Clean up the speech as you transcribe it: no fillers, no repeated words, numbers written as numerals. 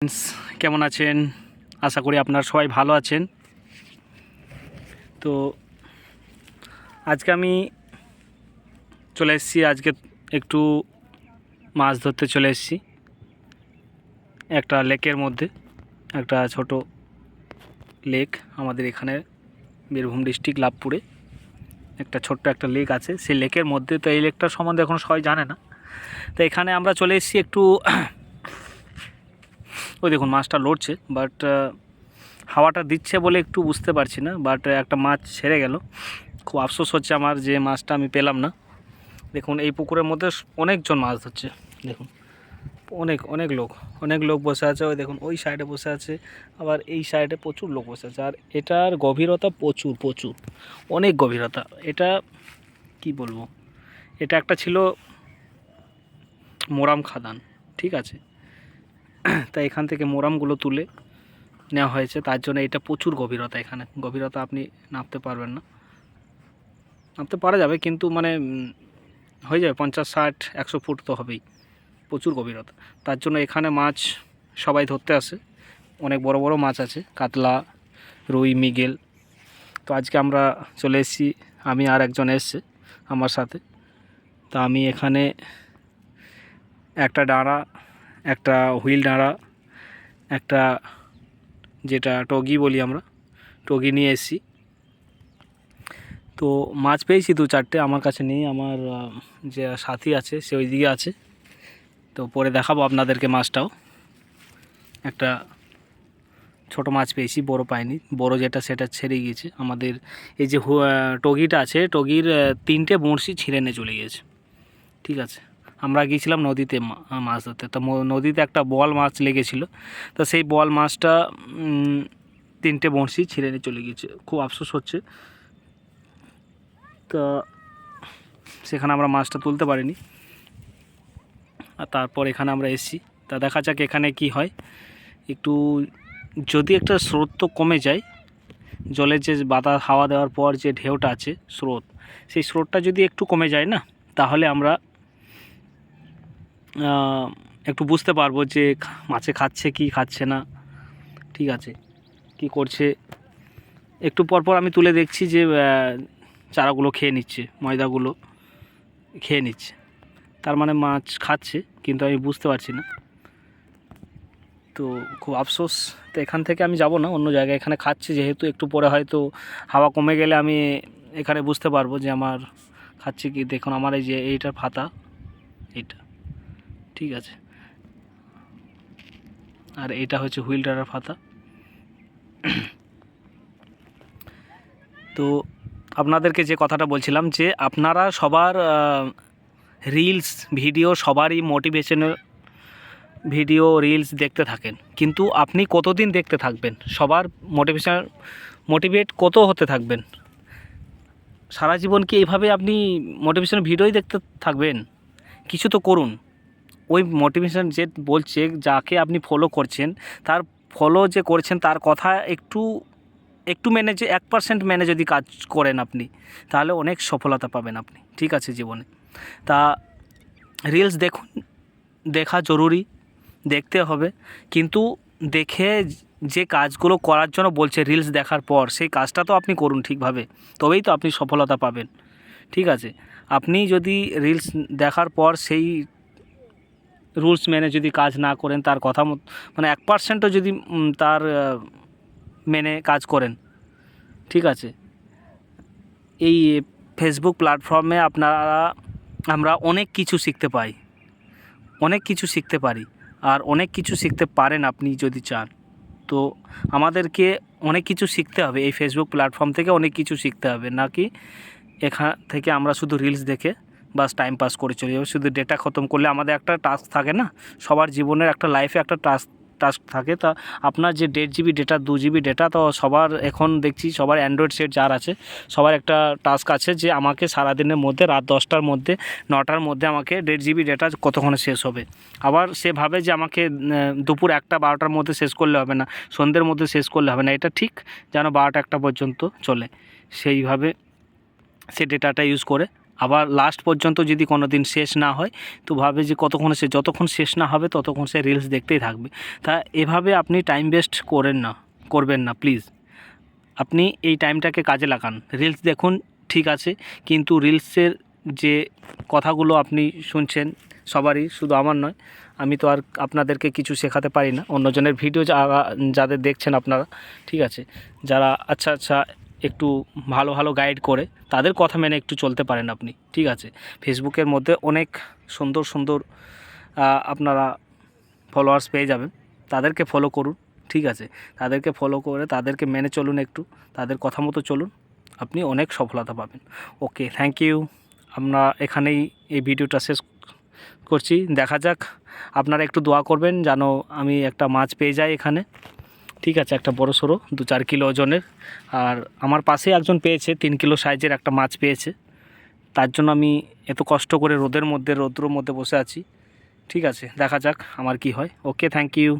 Friends, কেমন আছেন? আশা করি আপনারা সবাই ভালো আছেন। তো আজকে আমি চলে এসেছি, আজকে একটু মাছ ধরতে চলে এসেছি একটা লেকের মধ্যে। একটা ছোট লেক আমাদের এখানে বীরভূম ডিস্ট্রিক্ট লাভপুরে একটা ছোট্ট একটা লেক আছে। সেই লেকের মধ্যে, তো এই লেকটার সম্বন্ধে এখন সবাই জানে না। তো এখানে আমরা চলে এসেছি একটু ওই দেখুন মাছটা লড়ছে, বাট হাওয়াটা দিচ্ছে বলে একটু বুঝতে পারছি না। বাট একটা মাছ ছেড়ে গেল, খুব আফসোস হচ্ছে আমার যে মাছটা আমি পেলাম না। দেখুন এই পুকুরের মধ্যে অনেকজন মাছ ধরছে। দেখুন অনেক লোক বসে আছে। ওই দেখুন ওই সাইডে বসে আছে, আবার এই সাইডে প্রচুর লোক বসে আছে। আর এটার গভীরতা প্রচুর অনেক গভীরতা। এটা কি বলবো, এটা একটা ছিল মোরাম খাদান, ঠিক আছে। তাই এখান থেকে মোরামগুলো তুলে নেওয়া হয়েছে, তার জন্য এটা প্রচুর গভীরতা। এখানে গভীরতা আপনি নামতে পারবেন না, নামতে পারা যাবে কিন্তু মানে হয়ে যাবে 50, 60, 100 ফুট তো হবেই, প্রচুর গভীরতা। তার জন্য এখানে মাছ সবাই ধরতে আসে, অনেক বড় বড় মাছ আছে, কাতলা, রুই, মৃগেল। তো আজকে আমরা চলে এসেছি, আমি আর একজন এসছে আমার সাথে। তা আমি এখানে একটা ডাঁড়া, একটা হুইল ডাঁড়া, একটা যেটা টগি বলি আমরা, টগি নিয়ে এসেছি। তো মাছ পেয়েছি 2-4টে, আমার কাছে নেই, আমার যে সাথী আছে সে ওই দিকে আছে। তো পরে দেখাবো আপনাদেরকে মাছটাও। একটা ছোট মাছ পেয়েছি, বড় পাইনি। বড় যেটা সেটা ছেড়ে গিয়েছে। আমাদের এই যে টগিটা আছে, টগির 3টে বড়শি ছিঁড়ে নিয়ে চলে গিয়েছে, ঠিক আছে। আমরা গিয়েছিলাম নদীতে মাছ ধরতে, তো নদীতে একটা বোয়াল মাছ লেগেছিলো। তো সেই বোয়াল মাছটা 3টে বড়শি ছিঁড়ে নিয়ে চলে গিয়েছে, খুব আফসোস হচ্ছে। তো সেখানে আমরা মাছটা তুলতে পারিনি। আর তারপর এখানে আমরা এসেছি, তা দেখা যাক এখানে কি হয়। একটু যদি একটা স্রোত তো কমে যায়, জলের যে বাতাস হাওয়া দেওয়ার পর যে ঢেউটা আছে স্রোত, সেই স্রোতটা যদি একটু কমে যায় না, তাহলে আমরা একটু বুঝতে পারবো যে মাছে খাচ্ছে কি খাচ্ছে না, ঠিক আছে, কি করছে। একটু পরপর আমি তুলে দেখছি যে চারাগুলো খেয়ে নিচ্ছে, ময়দাগুলো খেয়ে নিচ্ছে, তার মানে মাছ খাচ্ছে, কিন্তু আমি বুঝতে পারছি না। তো খুব আফসোস। তো এখান থেকে আমি যাব না, অন্য জায়গায়। এখানে খাচ্ছি যেহেতু, একটু পরে হয়তো হাওয়া কমে গেলে আমি এখানে বুঝতে পারবো যে আমার খাচ্ছে কি। দেখুন আমার এই যে এইটার ফাতা, এইটা, ঠিক আছে, আর এইটা হচ্ছে হুইলটারের ফাতা। তো আপনাদেরকে যে কথাটা বলছিলাম, যে আপনারা সবার রিলস ভিডিও, সবারই মোটিভেশনাল ভিডিও রিলস দেখতে থাকেন, কিন্তু আপনি কতদিন দেখতে থাকবেন? সবার মোটিভেট কত হতে থাকবেন? সারা জীবন কি এইভাবে আপনি মোটিভেশনাল ভিডিওই দেখতে থাকবেন? কিছু তো করুন। ওই মোটিভেশন যে বলছে, যাকে আপনি ফলো করছেন, তার ফলো যে করছেন তার কথা একটু একটু মেনে, যে 1% মেনে যদি কাজ করেন আপনি, তাহলে অনেক সফলতা পাবেন আপনি, ঠিক আছে, জীবনে। তা রিলস দেখুন, দেখা জরুরি, দেখতে হবে, কিন্তু দেখে যে কাজগুলো করার জন্য বলছে রিলস দেখার পর, সেই কাজটা তো আপনি করুন ঠিকভাবে, তবেই তো আপনি সফলতা পাবেন, ঠিক আছে। আপনি যদি রিলস দেখার পর সেই রুলস মেনে যদি কাজ না করেন, তার কথা মানে 1%ও যদি তার মেনে কাজ করেন, ঠিক আছে, এই ফেসবুক প্ল্যাটফর্মে আমরা অনেক কিছু শিখতে পাই, অনেক কিছু শিখতে পারি, আর অনেক কিছু শিখতে পারেন আপনি যদি চান। তো আমাদেরকে অনেক কিছু শিখতে হবে, এই ফেসবুক প্ল্যাটফর্ম থেকে অনেক কিছু শিখতে হবে, নাকি এখান থেকে আমরা শুধু রিলস দেখে বাস টাইম পাস করে চলে যাবো। শুধু ডেটা খতম করলে, আমাদের একটা টাস্ক থাকে না, সবার জীবনের একটা লাইফে একটা টাস্ক থাকে। তা আপনার যে 1.5 GB ডেটা, 2 GB ডেটা, তো সবার এখন দেখছি সবার অ্যান্ড্রয়েড সেট যার আছে, সবার একটা টাস্ক আছে যে আমাকে সারাদিনের মধ্যে রাত 10টার মধ্যে, 9টার মধ্যে আমাকে 1.5 GB ডেটা কতক্ষণে শেষ হবে। আবার সে ভাবে যে আমাকে দুপুর 1টা 12টার মধ্যে শেষ করলে হবে না, সন্ধ্যের মধ্যে শেষ করলে হবে না, এটা ঠিক যেন 12টা 1টা পর্যন্ত চলে, সেইভাবে সে ডেটাটা ইউজ করে আবার লাস্ট পর্যন্ত যদি কোনো দিন শেষ না হয় তো ভাবে যে কতক্ষণ যতক্ষণ শেষ না হবে ততক্ষণ সে রিলস দেখতেই থাকবে। তা এভাবে আপনি টাইম ওয়েস্ট করবেন না প্লিজ। আপনি এই টাইমটাকে কাজে লাগান, রিলস দেখুন ঠিক আছে, কিন্তু রিলসের যে কথাগুলো আপনি শুনছেন সবারই, শুধু আমার নয়, আমি তো আর আপনাদেরকে কিছু শেখাতে পারি না। অন্যজনের ভিডিও যাদের দেখছেন আপনারা, ঠিক আছে, যারা আচ্ছা একটু ভালো ভালো গাইড করে তাদের কথা মেনে একটু চলতে পারেন আপনি, ঠিক আছে। ফেসবুকের মধ্যে অনেক সুন্দর সুন্দর আপনারা ফলোয়ার্স পেয়ে যাবেন, তাদেরকে ফলো করুন, ঠিক আছে। তাদেরকে ফলো করে তাদেরকে মেনে চলুন, একটু তাদের কথা মতো চলুন, আপনি অনেক সফলতা পাবেন। ওকে, থ্যাংক ইউ। আমরা এখানেই এই ভিডিওটা শেষ করছি। দেখা যাক, আপনারা একটু দোয়া করবেন যেন আমি একটা মাছ পেয়ে যাই এখানে, ঠিক আছে, একটা বড় সড়ো 2-4 কিলো ওজনের। আর আমার পাশে একজন পেয়েছে 3 কিলো সাইজের একটা মাছ পেয়েছে, তার জন্য আমি এত কষ্ট করে রৌদ্রের মধ্যে বসে আছি, ঠিক আছে। দেখা যাক আমার কি হয়। ওকে, থ্যাংক ইউ।